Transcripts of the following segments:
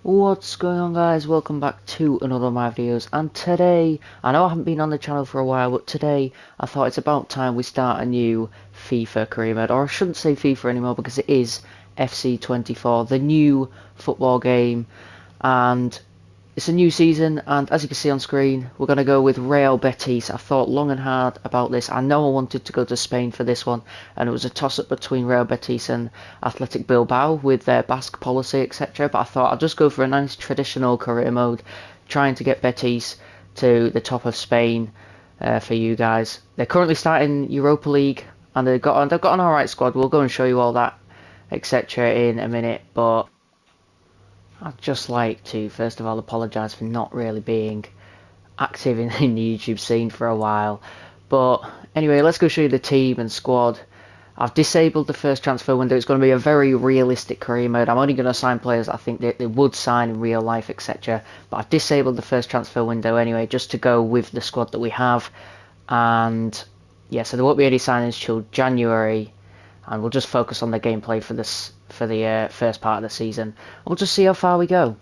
What's going on, guys? Welcome back to another of my videos, and today, I know I haven't been on the channel for a while, but today I thought it's about time we start a new FIFA career mode, or I shouldn't say FIFA anymore because it is FC24, the new football game, and it's a new season, and as you can see on screen, we're going to go with Real Betis. I thought long and hard about this. I know I wanted to go to Spain for this one, and it was a toss-up between Real Betis and Athletic Bilbao with their Basque policy, etc. But I thought I'd just go for a nice traditional career mode, trying to get Betis to the top of Spain for you guys. They're currently starting Europa League, and they've got an alright squad. We'll go and show you all that, etc. in a minute, but I'd just like to, first of all, apologise for not really being active in the YouTube scene for a while. But anyway, let's go show you the team and squad. I've disabled the first transfer window. It's going to be a very realistic career mode. I'm only going to sign players I think they would sign in real life, etc. But I've disabled the first transfer window anyway, just to go with the squad that we have. And yeah, so there won't be any signings till January, and we'll just focus on the gameplay for the first part of the season. We'll just see how far we go.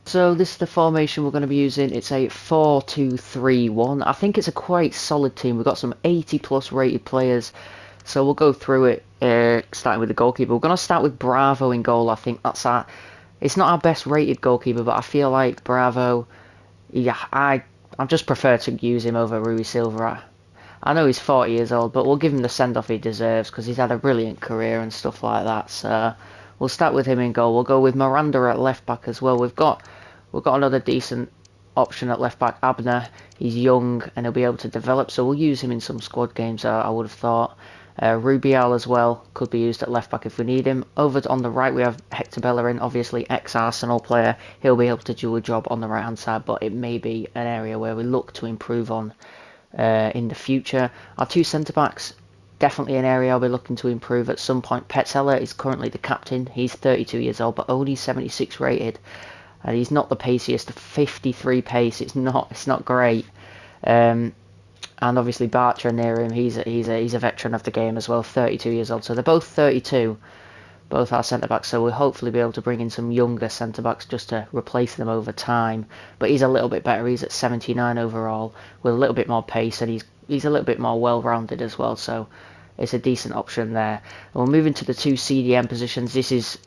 So this is the formation we're going to be using. It's a 4-2-3-1. I think it's a quite solid team. We've got some 80 plus rated players. So we'll go through it, starting with the goalkeeper. We're going to start with Bravo in goal. I think it's not our best rated goalkeeper, but I feel like Bravo, yeah, I just prefer to use him over Rui Silva. I know he's 40 years old, but we'll give him the send-off he deserves because he's had a brilliant career and stuff like that. So we'll start with him in goal. We'll go with Miranda at left back as well. We've got another decent option at left back, Abner. He's young and he'll be able to develop, so we'll use him in some squad games, I would have thought. Rubial as well could be used at left back if we need him. Over on the right we have Hector Bellerin, obviously ex-Arsenal player. He'll be able to do a job on the right hand side, but it may be an area where we look to improve on in the future. Our two centre backs, definitely an area I'll be looking to improve at some point. Petzela is currently the captain. He's 32 years old, but only 76 rated. And he's not the paciest. 53 pace. It's not great. And obviously Bartra near him. He's a veteran of the game as well. 32 years old. So they're both 32. Both our centre backs. So we'll hopefully be able to bring in some younger centre backs just to replace them over time. But he's a little bit better. He's at 79 overall with a little bit more pace, and he's a little bit more well-rounded as well. So it's a decent option there. And we'll move into the two CDM positions.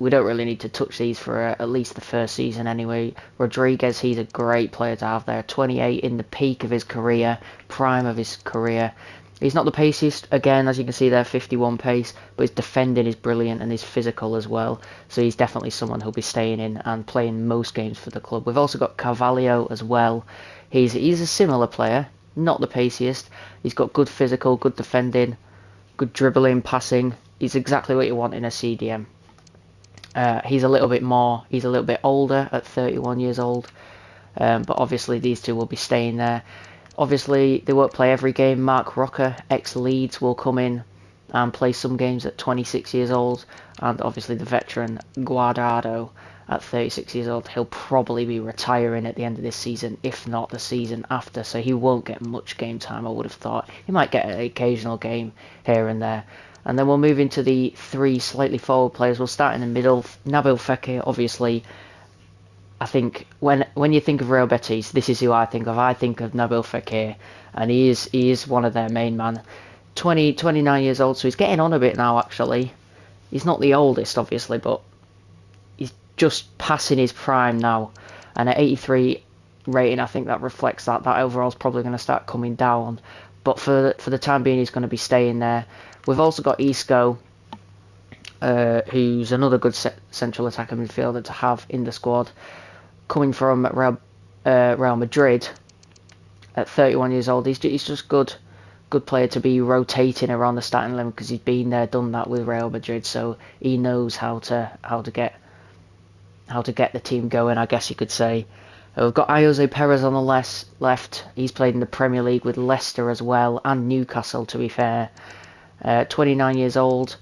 We don't really need to touch these for at least the first season anyway. Rodriguez, he's a great player to have there. 28 in the peak of his career, prime of his career. He's not the paciest, again, as you can see there, 51 pace, but his defending is brilliant and his physical as well. So he's definitely someone who'll be staying in and playing most games for the club. We've also got Carvalho as well. He's a similar player, not the paciest. He's got good physical, good defending, good dribbling, passing. He's exactly what you want in a CDM. He's a little bit older at 31 years old, but obviously these two will be staying there. Obviously they won't play every game. Mark Rocker, ex-Leeds, will come in and play some games at 26 years old, and obviously the veteran Guardado at 36 years old, he'll probably be retiring at the end of this season, if not the season after, so he won't get much game time, I would have thought. He might get an occasional game here and there. And then we'll move into the three slightly forward players. We'll start in the middle. Nabil Fekir, obviously, I think when you think of Real Betis, this is who I think of. I think of Nabil Fekir, and he is one of their main man. 29 years old, so he's getting on a bit now, actually. He's not the oldest, obviously, but he's just passing his prime now. And at 83 rating, I think that reflects that. That overall's probably going to start coming down. But for the time being, he's going to be staying there. We've also got Isco, who's another good central attacker midfielder to have in the squad. Coming from Real Madrid at 31 years old, he's just good player to be rotating around the starting line because he's been there, done that with Real Madrid, so he knows how to get the team going, I guess you could say. We've got Jose Perez on the left. He's played in the Premier League with Leicester as well, and Newcastle, to be fair. 29 years old.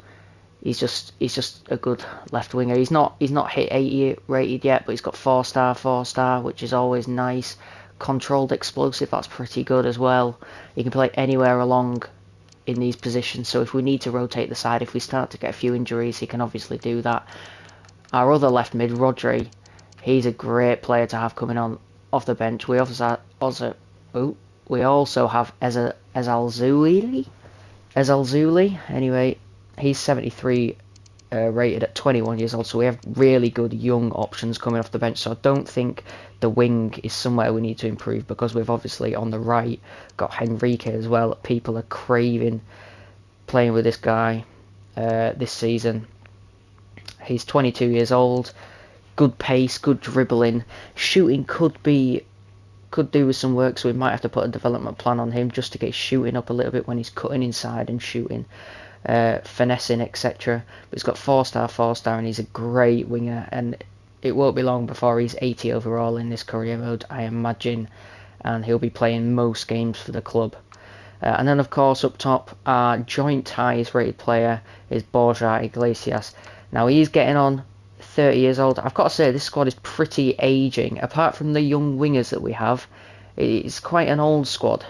He's just a good left winger. He's not hit 80 rated yet, but he's got 4-star, which is always nice. Controlled explosive, that's pretty good as well. He can play anywhere along in these positions, so if we need to rotate the side, if we start to get a few injuries, he can obviously do that. Our other left mid, Rodri, He's a great player to have coming on off the bench. We also have Ezalzouli. Anyway, he's 73 rated at 21 years old, so we have really good young options coming off the bench. So I don't think the wing is somewhere we need to improve, because we've obviously on the right got Henrique as well. People are craving playing with this guy this season. He's 22 years old, good pace, good dribbling, shooting could do with some work, so we might have to put a development plan on him just to get shooting up a little bit when he's cutting inside and shooting, finessing, etc. But he's got 4-star, and he's a great winger, and it won't be long before he's 80 overall in this career mode, I imagine, and he'll be playing most games for the club. And then, of course, up top, our joint highest rated player is Borja Iglesias. Now, he's getting on 30 years old. I've got to say, this squad is pretty aging. Apart from the young wingers that we have, it's quite an old squad,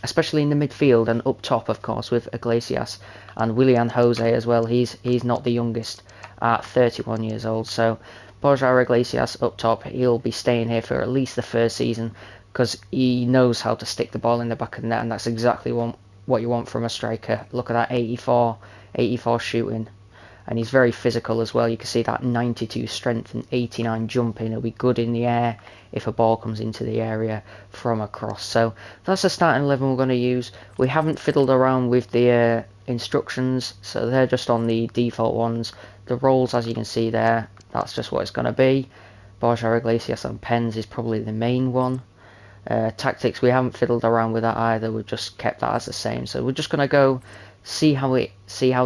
especially in the midfield and up top, of course, with Iglesias and Willian Jose as well. He's not the youngest at 31 years old. So Borja Iglesias up top, he'll be staying here for at least the first season, because he knows how to stick the ball in the back of the net, and that's exactly what you want from a striker. Look at that 84 shooting. And he's very physical as well. You can see that 92 strength and 89 jumping. He'll be good in the air if a ball comes into the area from a cross. So that's the starting 11 we're going to use. We haven't fiddled around with the instructions, so they're just on the default ones. The roles, as you can see there, that's just what it's going to be. Borja Iglesias on pens is probably the main one. Tactics, we haven't fiddled around with that either. We've just kept that as the same. So we're just going to go see how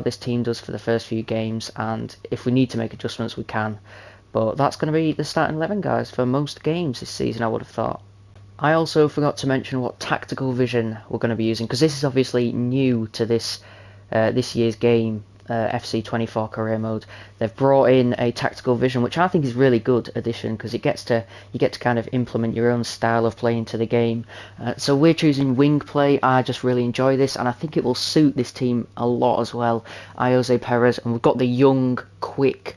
this team does for the first few games, and if we need to make adjustments we can. But that's going to be the starting 11, guys, for most games this season, I would have thought. I also forgot to mention what tactical vision we're going to be using, because this is obviously new to this year's game, FC24 career mode. They've brought in a tactical vision, which I think is really good addition, because you get to kind of implement your own style of play into the game. So we're choosing wing play. I just really enjoy this, and I think it will suit this team a lot as well. Jose Perez, and we've got the young, quick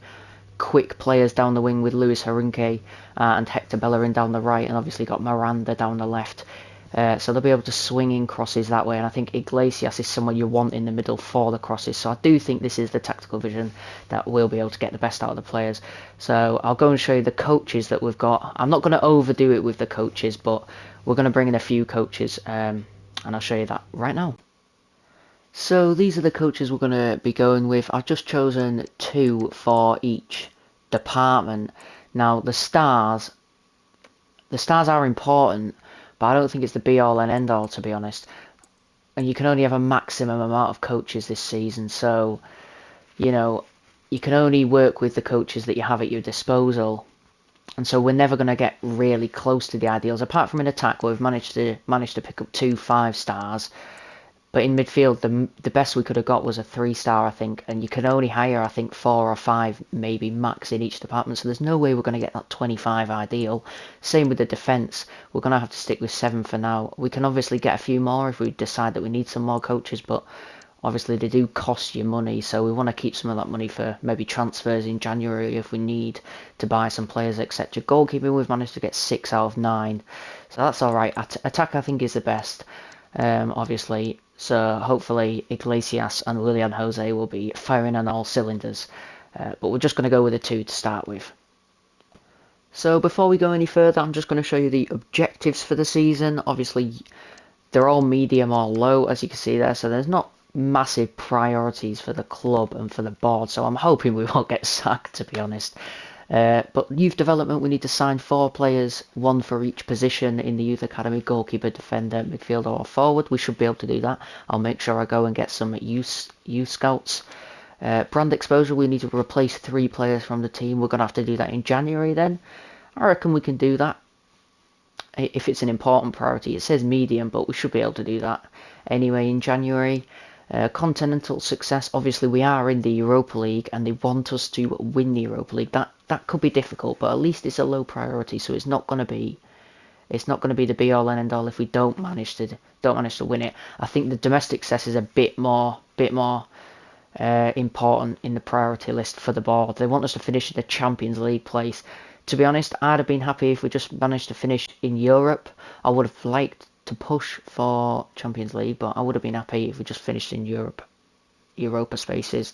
players down the wing with Luis Henrique and Hector Bellerin down the right, and obviously got Miranda down the left. So they'll be able to swing in crosses that way, and I think Iglesias is someone you want in the middle for the crosses. So I do think this is the tactical vision that will be able to get the best out of the players. So I'll go and show you the coaches that we've got. I'm not going to overdo it with the coaches, but we're going to bring in a few coaches, and I'll show you that right now. So these are the coaches we're going to be going with. I've just chosen 2 for each department. Now the stars are important, but I don't think it's the be-all and end-all, to be honest. And you can only have a maximum amount of coaches this season, so, you know, you can only work with the coaches that you have at your disposal. And so we're never going to get really close to the ideals, apart from in attack, where we've managed to pick up 2 5-stars. But in midfield, the best we could have got was a 3-star, I think, and you can only hire, I think, 4 or 5, maybe max in each department, so there's no way we're going to get that 25 ideal. Same with the defence, we're going to have to stick with 7 for now. We can obviously get a few more if we decide that we need some more coaches, but obviously they do cost you money, so we want to keep some of that money for maybe transfers in January if we need to buy some players, etc. Goalkeeping, we've managed to get 6 out of 9, so that's alright. Attack, I think, is the best, obviously. So hopefully Iglesias and Willian Jose will be firing on all cylinders. But we're just going to go with the 2 to start with. So before we go any further, I'm just going to show you the objectives for the season. Obviously, they're all medium or low, as you can see there. So there's not massive priorities for the club and for the board. So I'm hoping we won't get sacked, to be honest. But youth development, we need to sign 4 players, 1 for each position in the youth academy: goalkeeper, defender, midfielder or forward. We should be able to do that. I'll make sure I go and get some youth scouts. Brand exposure, we need to replace 3 players from the team. We're going to have to do that in January then. I reckon we can do that. If it's an important priority, it says medium, but we should be able to do that anyway in January. Continental success, obviously we are in the Europa League and they want us to win the Europa League. That could be difficult, but at least it's a low priority, so it's not going to be the be all and end all if we don't manage to win it. I think the domestic success is a bit more important in the priority list for the board. They want us to finish in the Champions League place To be honest, I'd have been happy if we just managed to finish in Europe. I would have liked to push for Champions League, but I would have been happy if we just finished in Europa spaces,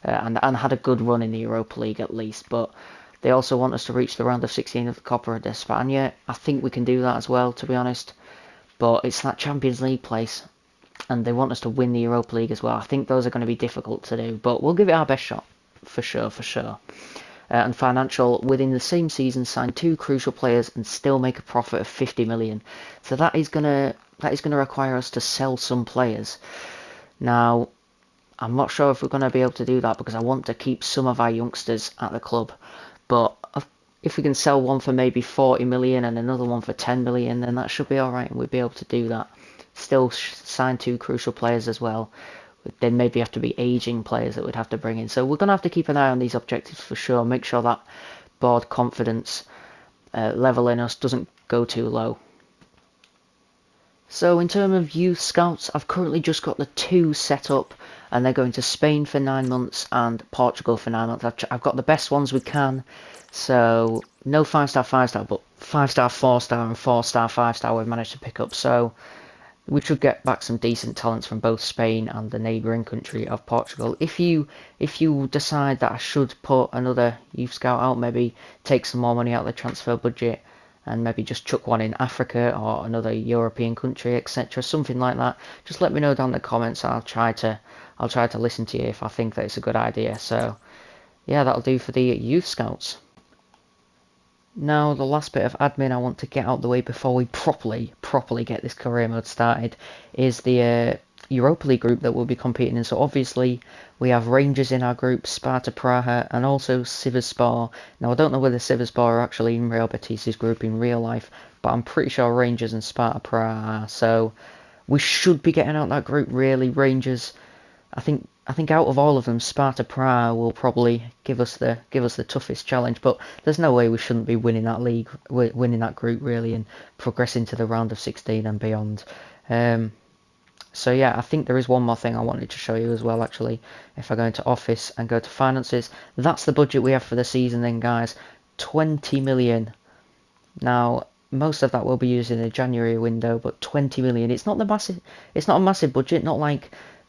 and had a good run in the Europa League at least. But they also want us to reach the round of 16 of the Copa de España. I think we can do that as well, to be honest. But it's that Champions League place, and they want us to win the Europa League as well. I think those are going to be difficult to do, but we'll give it our best shot, for sure. And financial, within the same season, sign 2 crucial players and still make a profit of 50 million. So that is gonna require us to sell some players. Now, I'm not sure if we're going to be able to do that because I want to keep some of our youngsters at the club. But if we can sell one for maybe 40 million and another one for 10 million, then that should be alright and we'd be able to do that. Still sign 2 crucial players as well. Then maybe have to be aging players that we'd have to bring in. So we're going to have to keep an eye on these objectives for sure. Make sure that board confidence level in us doesn't go too low. So in terms of youth scouts, I've currently just got the 2 set up, and they're going to Spain for 9 months and Portugal for 9 months. I've got the best ones we can. So no 5-star, 5-star, but 5-star, 4-star and 4-star, 5-star we've managed to pick up. So we should get back some decent talents from both Spain and the neighbouring country of Portugal. If you decide that I should put another youth scout out, maybe take some more money out of the transfer budget and maybe just chuck one in Africa or another European country, etc., something like that, just let me know down in the comments. I'll try to listen to you if I think that it's a good idea. So yeah, that'll do for the youth scouts. Now, the last bit of admin I want to get out of the way before we properly get this career mode started is the Europa League group that we'll be competing in. So obviously we have Rangers in our group, Sparta Praha and also Sivasspor. Now I don't know whether Sivasspor are actually in Real Betis' group in real life, but I'm pretty sure Rangers and Sparta Praha are. So we should be getting out that group really. Rangers, I think out of all of them, Sparta Praha will probably give us the toughest challenge. But there's no way we shouldn't be winning that league, winning that group really, and progressing to the round of 16 and beyond. So yeah, I think there is one more thing I wanted to show you as well. Actually, if I go into Office and go to Finances, that's the budget we have for the season. Then guys, 20 million. Now, most of that will be used in the January window, but 20 million. It's not a massive budget, not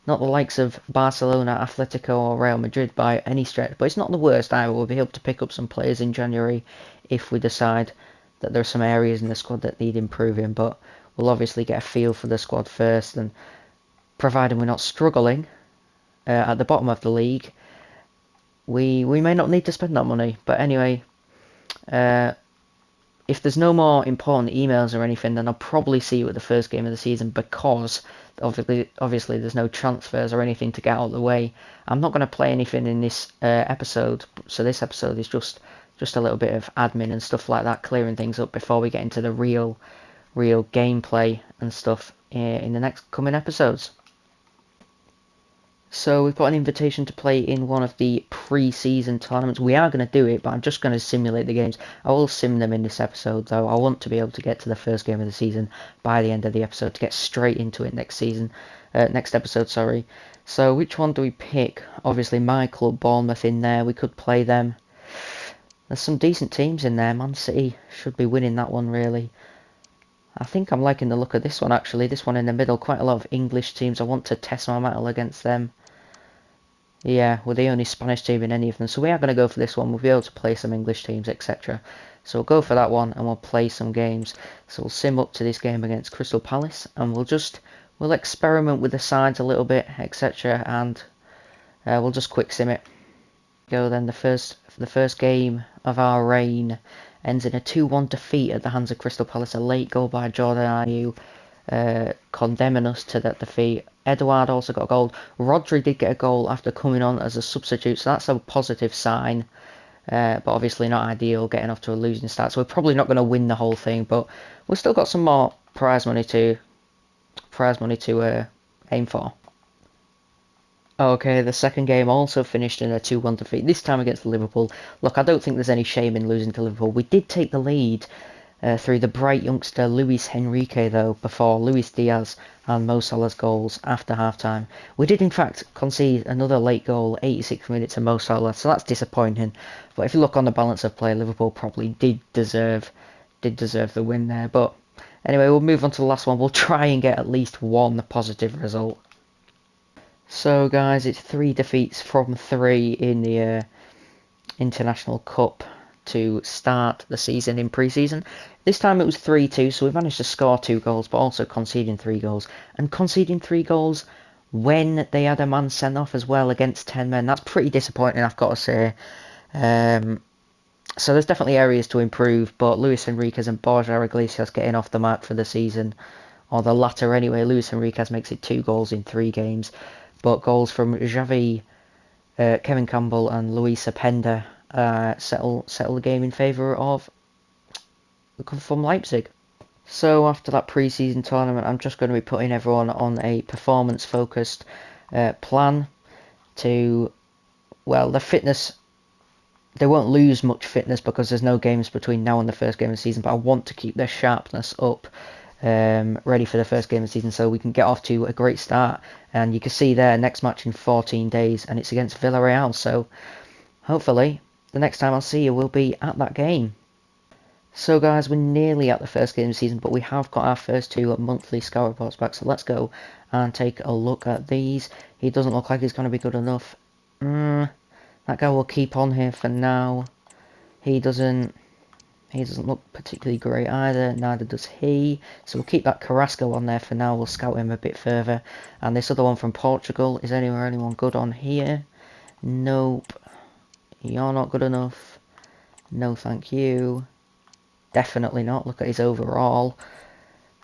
the likes of Barcelona, Atletico or Real Madrid by any stretch, but it's not the worst either. We'll be able to pick up some players in January if we decide that there are some areas in the squad that need improving, but we'll obviously get a feel for the squad first, and providing we're not struggling at the bottom of the league, we may not need to spend that money. But anyway, if there's no more important emails or anything, then I'll probably see you at the first game of the season, because obviously there's no transfers or anything to get out of the way. I'm not going to play anything in this episode, so this episode is just a little bit of admin and stuff like that, clearing things up before we get into the real gameplay and stuff in the next coming episodes. So we've got an invitation to play in one of the pre-season tournaments. We are going to do it, but I'm just going to simulate the games. I will sim them in this episode, though. I want to be able to get to the first game of the season by the end of the episode to get straight into it next episode, sorry. So which one do we pick? Obviously my club, Bournemouth, in there. We could play them. There's some decent teams in there. Man City should be winning that one, really. I think I'm liking the look of this one, actually. This one in the middle, quite a lot of English teams. I want to test my mettle against them. Yeah, we're the only Spanish team in any of them, so we are going to go for this one. We'll be able to play some English teams, etc. So we'll go for that one, and we'll play some games. So we'll sim up to this game against Crystal Palace, and we'll experiment with the sides a little bit, etc. And we'll just quick sim it. Go then. The first game of our reign ends in a 2-1 defeat at the hands of Crystal Palace. A late goal by Jordan Ayew, condemning us to that defeat. Edouard also got a goal. Rodri did get a goal after coming on as a substitute, so that's a positive sign. But obviously not ideal, getting off to a losing start. So we're probably not going to win the whole thing, but we've still got some more prize money to aim for. Okay, the second game also finished in a 2-1 defeat, this time against Liverpool. Look, I don't think there's any shame in losing to Liverpool. We did take the lead through the bright youngster Luis Henrique, though, before Luis Diaz and Mo Salah's goals after half-time. We did, in fact, concede another late goal, 86 minutes, to Mo Salah, so that's disappointing. But if you look on the balance of play, Liverpool probably did deserve the win there. But anyway, we'll move on to the last one. We'll try and get at least one positive result. So, guys, it's 3 defeats from 3 in the International Cup to start the season in pre-season. This time it was 3-2, so we managed to score 2 goals, but also conceding 3 goals. And conceding 3 goals when they had a man sent off as well against 10 men. That's pretty disappointing, I've got to say. So there's definitely areas to improve, but Luis Enriquez and Borja Iglesias getting off the mark for the season, or the latter anyway. Luis Enriquez makes it 2 goals in 3 games, but goals from Xavi, Kevin Campbell and Luis Openda settle the game in favour of from Leipzig. So after that pre-season tournament, I'm just going to be putting everyone on a performance-focused plan to, well, the fitness. They won't lose much fitness because there's no games between now and the first game of the season, but I want to keep their sharpness up, ready for the first game of the season, so we can get off to a great start. And you can see there, next match in 14 days, and it's against Villarreal, so hopefully the next time I'll see you will be at that game. So guys, we're nearly at the first game of the season, but we have got our first 2 monthly scout reports back, so let's go and take a look at these. He doesn't look like he's going to be good enough. That guy will keep on here for now. He doesn't look particularly great either, neither does he. So we'll keep that Carrasco on there for now, we'll scout him a bit further. And this other one from Portugal, is anyone good on here? Nope. You're not good enough. No thank you. Definitely not, look at his overall.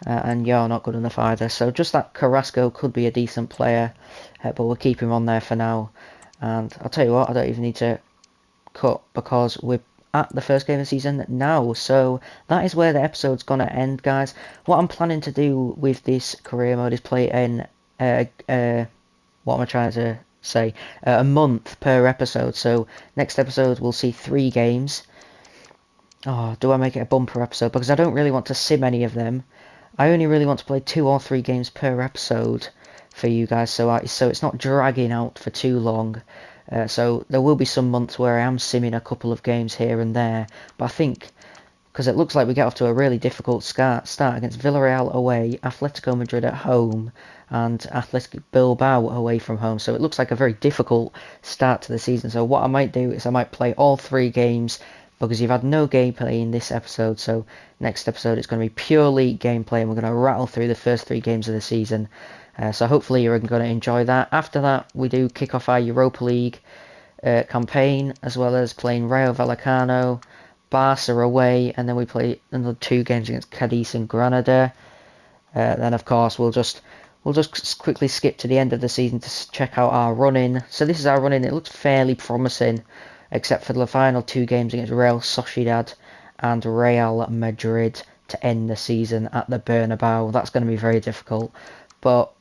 And you're not good enough either. So just that Carrasco could be a decent player, but we'll keep him on there for now. And I'll tell you what, I don't even need to cut because we're at the first game of the season now, so that is where the episode's gonna end, guys. What I'm planning to do with this career mode is play in what am I trying to say, a month per episode. So next episode we'll see 3 games. Oh, do I make it a bumper episode? Because I don't really want to sim any of them. I only really want to play 2 or 3 games per episode for you guys, so it's not dragging out for too long. So there will be some months where I am simming a couple of games here and there, but I think, because it looks like we get off to a really difficult start against Villarreal away, Atletico Madrid at home, and Athletic Bilbao away from home, so it looks like a very difficult start to the season. So what I might do is I might play all 3 games, because you've had no gameplay in this episode, so next episode it's going to be purely gameplay, and we're going to rattle through the first 3 games of the season. So hopefully you're going to enjoy that. After that, we do kick off our Europa League campaign, as well as playing Rayo Vallecano, Barca away, and then we play another 2 games against Cadiz and Granada. Then of course we'll just quickly skip to the end of the season to check out our run-in. So this is our run-in. It looks fairly promising, except for the final 2 games against Real Sociedad and Real Madrid to end the season at the Bernabeu. That's going to be very difficult, but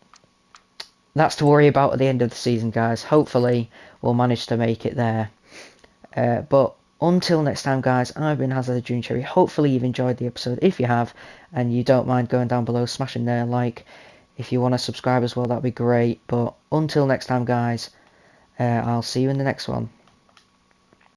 that's to worry about at the end of the season, guys. Hopefully we'll manage to make it there. But until next time, guys, I've been Hazard the Junior Cherry. Hopefully you've enjoyed the episode. If you have, and you don't mind going down below, smashing their like. If you want to subscribe as well, that'd be great. But until next time, guys, I'll see you in the next one.